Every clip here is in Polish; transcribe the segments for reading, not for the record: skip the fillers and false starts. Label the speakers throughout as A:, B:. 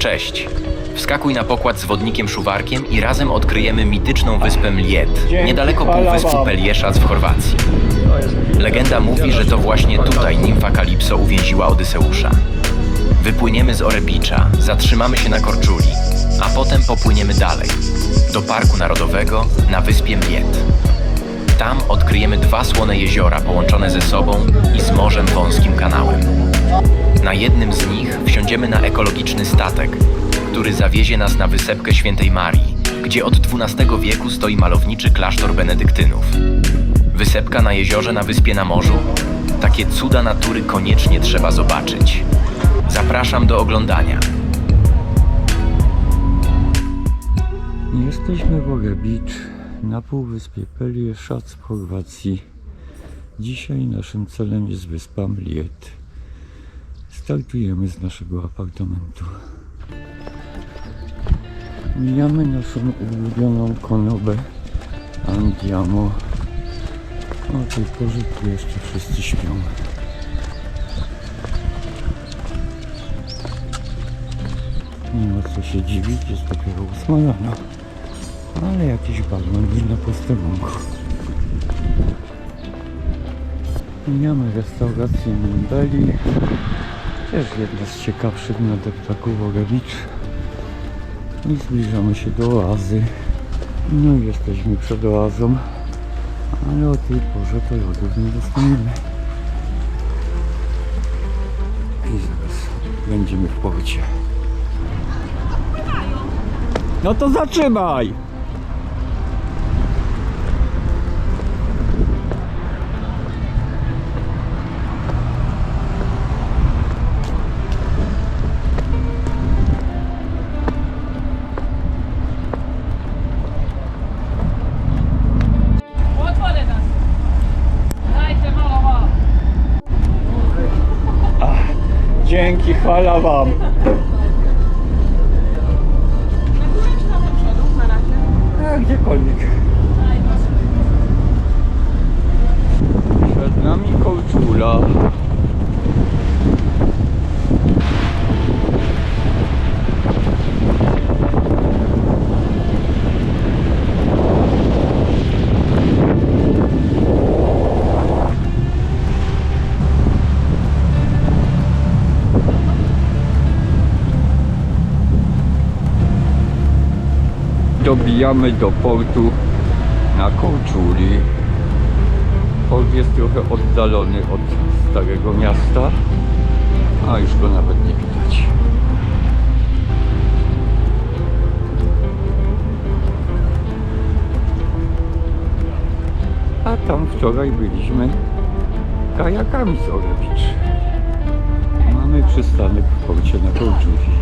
A: Cześć! Wskakuj na pokład z wodnikiem Szuwarkiem i razem odkryjemy mityczną wyspę Mljet, niedaleko półwyspu Pelieszac w Chorwacji. Legenda mówi, że to właśnie tutaj nimfa Kalipso uwięziła Odyseusza. Wypłyniemy z Orebicza, zatrzymamy się na Korczuli, a potem popłyniemy dalej, do Parku Narodowego na wyspie Mljet. Tam odkryjemy 2 słone jeziora połączone ze sobą i z morzem wąskim kanałem. Na jednym z nich wsiądziemy na ekologiczny statek, który zawiezie nas na wysepkę Świętej Marii, gdzie od XII wieku stoi malowniczy klasztor benedyktynów. Wysepka na jeziorze na wyspie na morzu? Takie cuda natury koniecznie trzeba zobaczyć. Zapraszam do oglądania.
B: Jesteśmy w Orebicz na półwyspie Pelieszac w Chorwacji. Dzisiaj naszym celem jest wyspa Mljet. Startujemy z naszego apartamentu. Mijamy naszą ulubioną konobę Andiamo. O tej porze tu jeszcze wszyscy śpią. Nie ma co się dziwić, jest dopiero 8 rano. Ale jakiś balon na posterunku. Mijamy restaurację Mimbeli. Też jedna z ciekawszych na deptaku w Orebicz. I zbliżamy się do oazy. No i jesteśmy przed oazą. Ale o tej porze to lodów nie dostaniemy. I zaraz będziemy w porcie. No to zatrzymaj! Dzięki, chwała wam. A gdziekolwiek. Przed nami Korczula. Dobijamy do portu na Korczuli. Port jest trochę oddalony od Starego Miasta, a już go nawet nie widać. A tam wczoraj byliśmy kajakami z Orebicz. Mamy przystanek w porcie na Korczuli.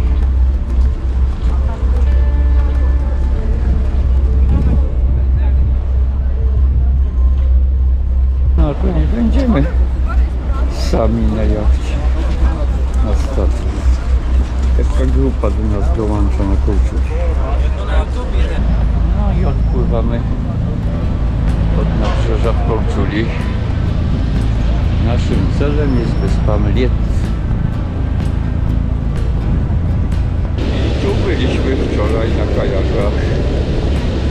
B: No to nie będziemy sami na jachcie, na stacji. Taka grupa do nas dołącza na Korczuli. No i odpływamy od nabrzeża w Korczuli. Naszym celem jest wyspa Mljet. I tu byliśmy wczoraj na kajakach.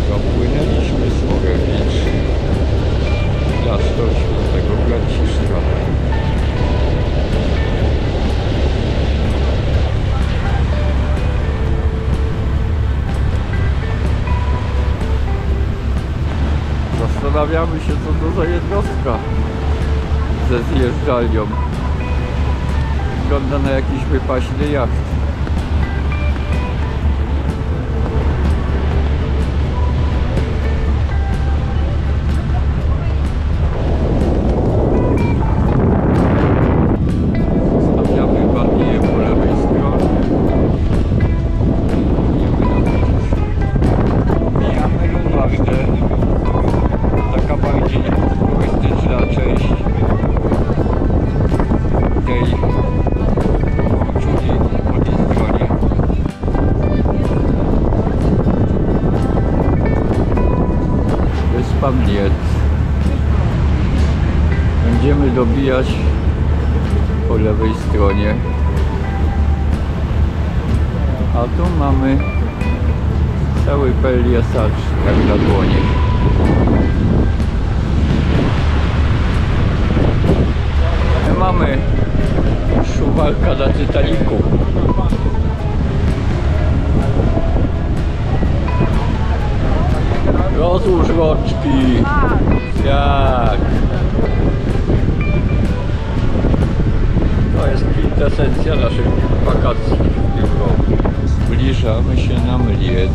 B: Dopłynęliśmy z Orebicz. Klasztor Świętego Franciszka. Zastanawiamy się, co to za jednostka ze zjeżdżalnią. Wygląda na jakiś wypaśny jacht. Taka bardziej turystyczna część tej Korczuli po tej stronie. Wyspa Mljet. Będziemy dobijać po lewej stronie. A tu mamy cały peliasacz, jak na dłonie. Mamy szuwarka dla Titanicu. Rozłóż rączki. Jak? To jest kwintesencja naszych wakacji w tym roku. Zbliżamy się na Mliec.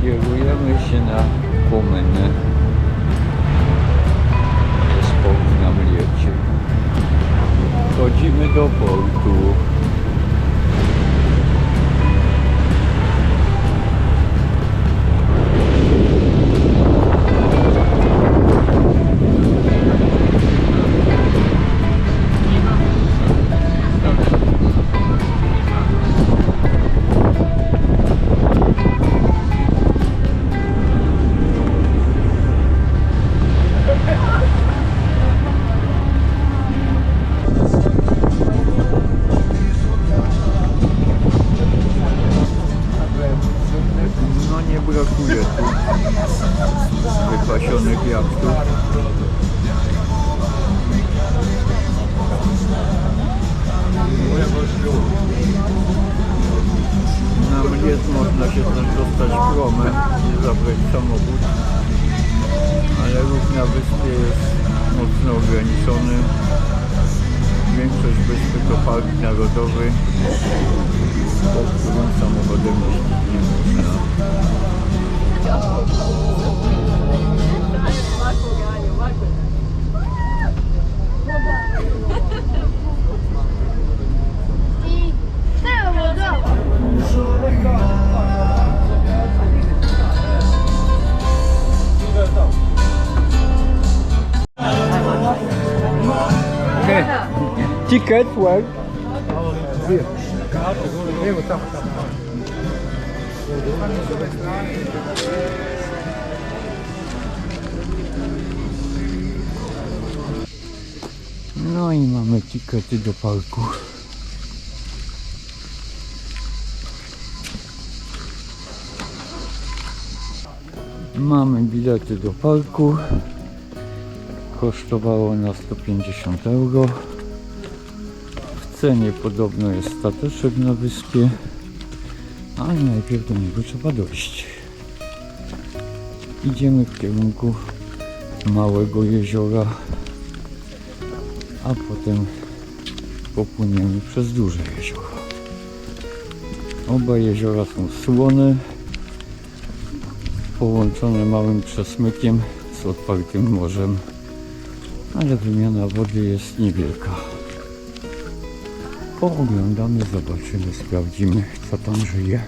B: Kierujemy się na Komynę. Jest port na Mliecie. Wchodzimy do portu. No nie brakuje tu wypasionych jachtów. Na Mliec można się też dostać promem i zabrać samochód, ale ruch na wyspie jest mocno ograniczony. Większość wyspy to park narodowy, po którym samochodem jeździć nie można. Ticket, where? No i mamy tikety do parku. Mamy bilety do parku. Kosztowało nas 150 €. W cenie podobno jest stateczek na wyspie, ale najpierw do niego trzeba dojść. Idziemy w kierunku małego jeziora, a potem popłyniemy przez duże jezioro. Oba jeziora są słone, połączone małym przesmykiem z otwartym morzem, ale wymiana wody jest niewielka. Pooglądamy, zobaczymy, sprawdzimy, co tam żyje.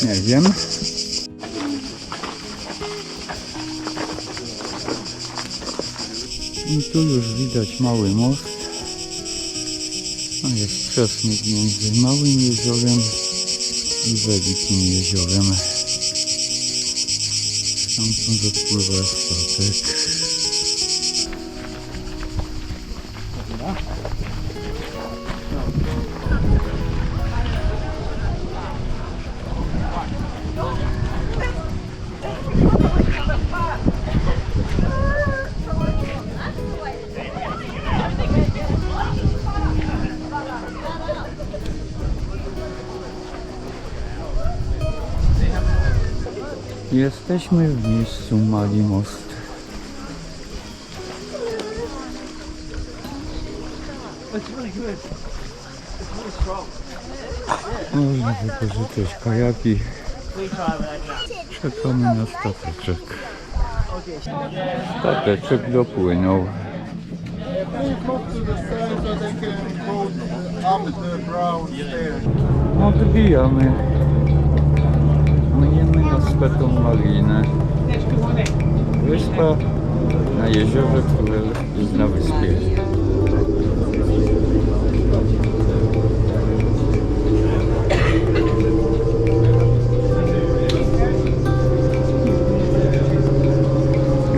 B: Nie wiem. I tu już widać mały most. A jest przesmyk między małym jeziorem i wielkim jeziorem. Stamtąd odpływa statek. Jesteśmy w miejscu Mali Most. Można wypożyczyć kajaki. Czekamy na stateczek. Stateczek dopłynął. Odbijamy. wyspę tą Marinę. Wyspa na jeziorze, które jest na wyspie.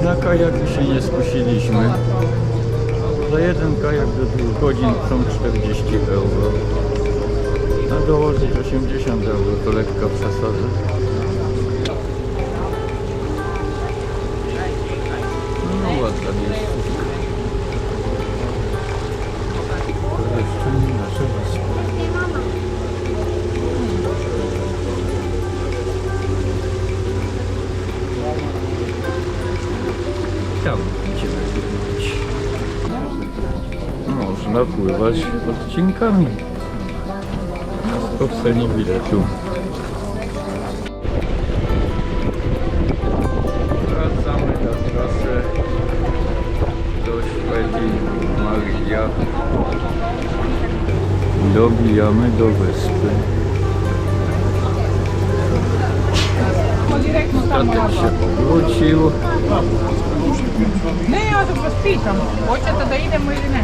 B: Na kajaki się nie skusiliśmy. Za jeden kajak do 2 godzin są 40 euro. A dołożyć 80 euro to lekka przesada. No ładna jest. To jeszcze nie nasze wyspy. Tam będziemy pływać. Można pływać odcinkami po cenie biletu. Wracamy na trasę do Szwedii, Maria. Dobijamy do wyspy. Statek się obrócił.
C: Ne, ja se vas pitam, hoćete da idemo ili ne?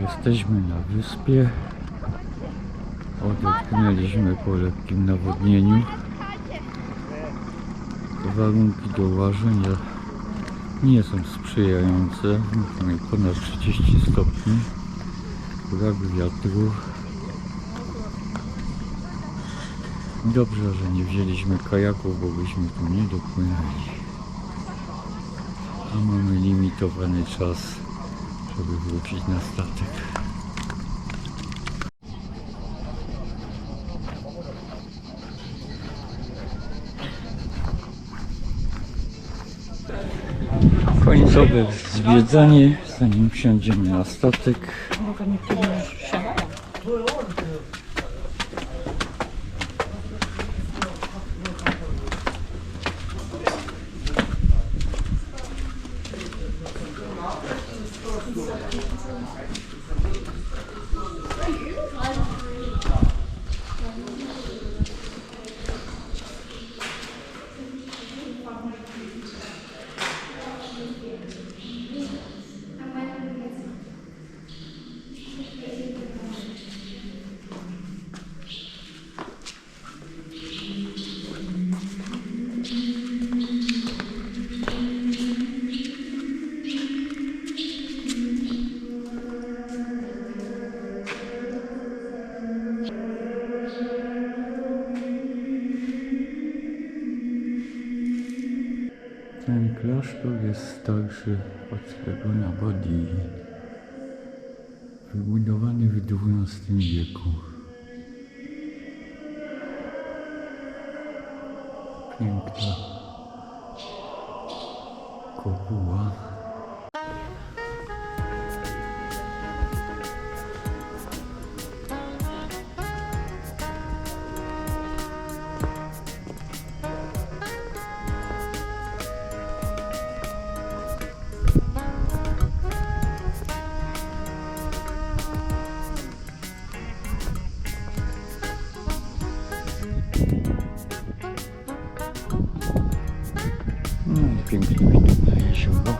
B: Jesteśmy na wyspie. Odetchnęliśmy po lekkim nawodnieniu. Warunki do łażenia nie są sprzyjające. Mamy ponad 30 stopni. Brak wiatru. Dobrze, że nie wzięliśmy kajaków, bo byśmy tu nie dopłynęli. A mamy limitowany czas, żeby wrócić na statek. Końcowe zwiedzanie, zanim wsiądziemy na statek. Ten klasztor jest starszy od tego na Badii. Wybudowany w XII wieku. Piękna kopuła. No i piękny widok na jezioro.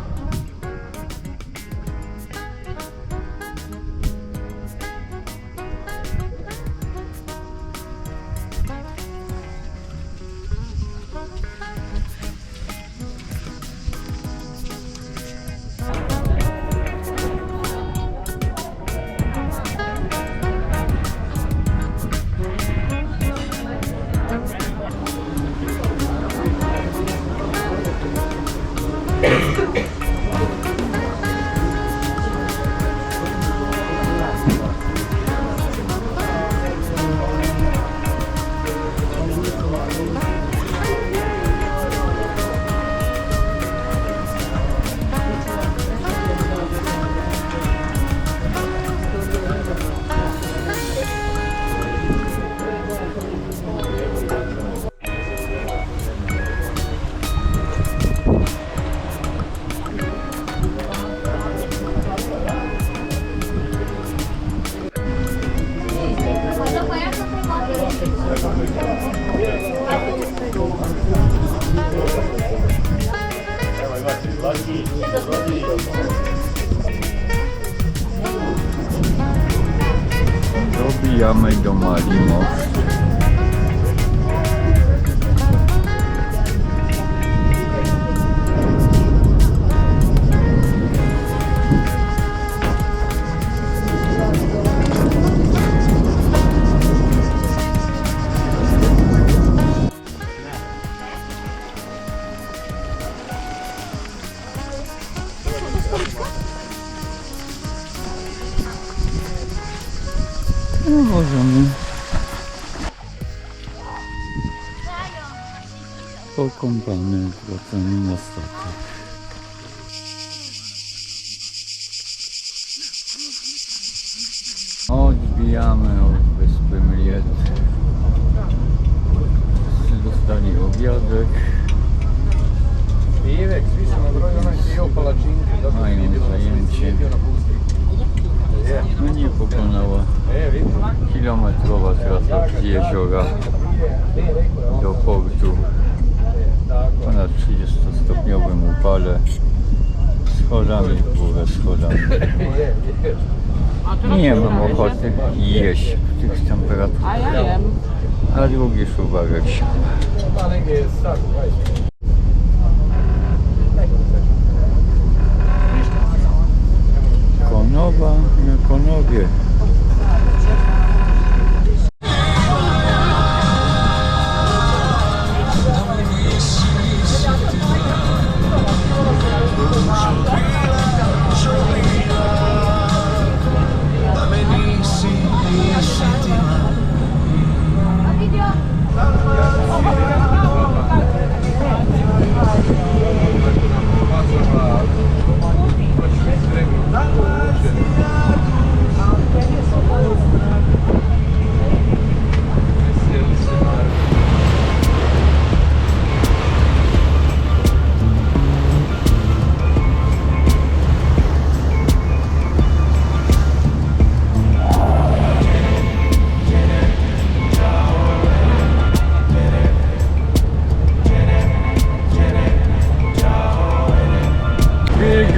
B: Dobijamy do Malinow. No możemy pokąpany wracamy na statek. Odbijamy od wyspy Mliet. Wszyscy dostali obiadek. Mają zajęcie. Mnie pokonała kilometrowa trasa z jeziora do portu ponad 30-stopniowym upale, schodami w górę, schodami. Nie mam ochoty jeść w tych temperaturach, a drugi szuwarek się. Konowa na Konowie.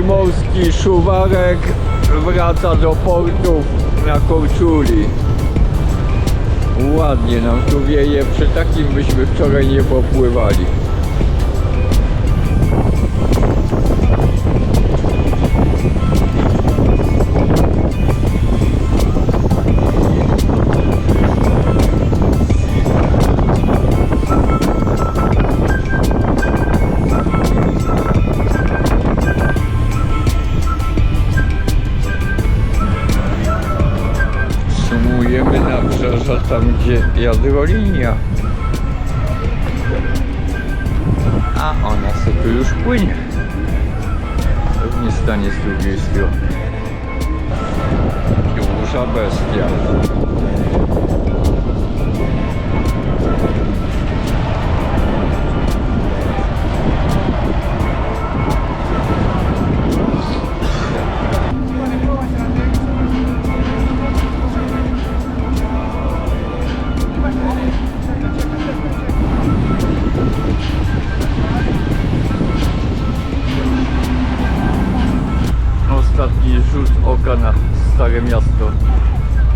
B: Morski szuwarek wraca do portu na Korczuli. Ładnie nam tu wieje, przy takim byśmy wczoraj nie popływali. Nabrzeża, tam gdzie jadrolinia, a ona sobie już płynie, pewnie stanie z drugiej strony. Duża bestia. Ostatni rzut oka na Stare Miasto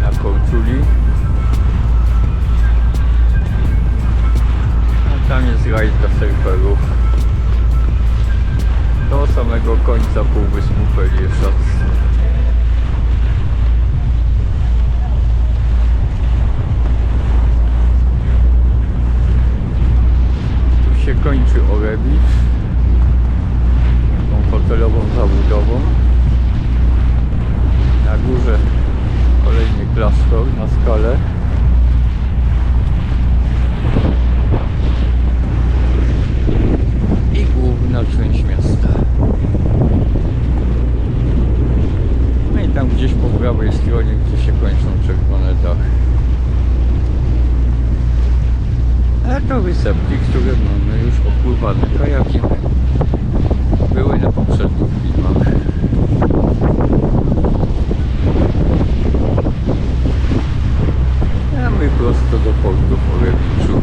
B: na Korczuli. A tam jest raj dla surferów. Do samego końca półwyspu Pelieszac. Tu się kończy Orebicz, tą hotelową zabudową. Na górze kolejny klasztor na skale. I główna część miasta. No i tam gdzieś po prawej stronie, gdzie się kończą czerwone dachy. A to wysepki, które mamy już opływane kajakiem. Były na poprzednich filmach. A my prosto do portu w Orebiczu.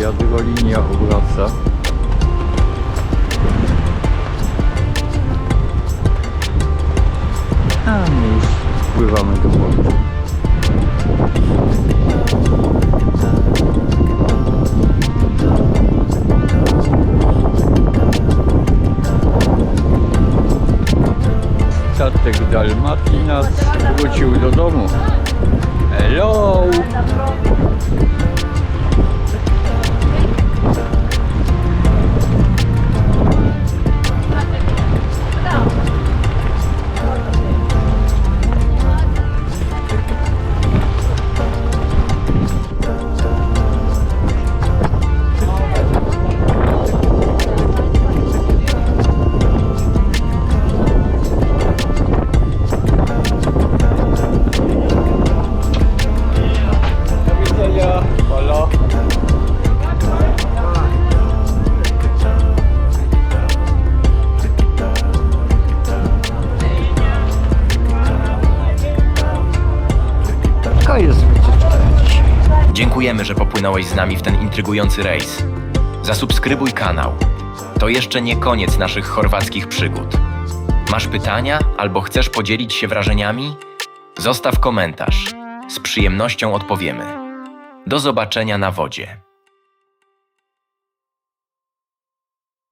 B: wiatrolinia obraca. A my już wpływamy do portu. Statek Dalmatinas wrócił do domu. Hello! Taka jest wycieczka dzisiaj.
A: Dziękujemy, że popłynąłeś z nami w ten intrygujący rejs. Zasubskrybuj kanał. To jeszcze nie koniec naszych chorwackich przygód. Masz pytania albo chcesz podzielić się wrażeniami? Zostaw komentarz. Z przyjemnością odpowiemy. Do zobaczenia na wodzie.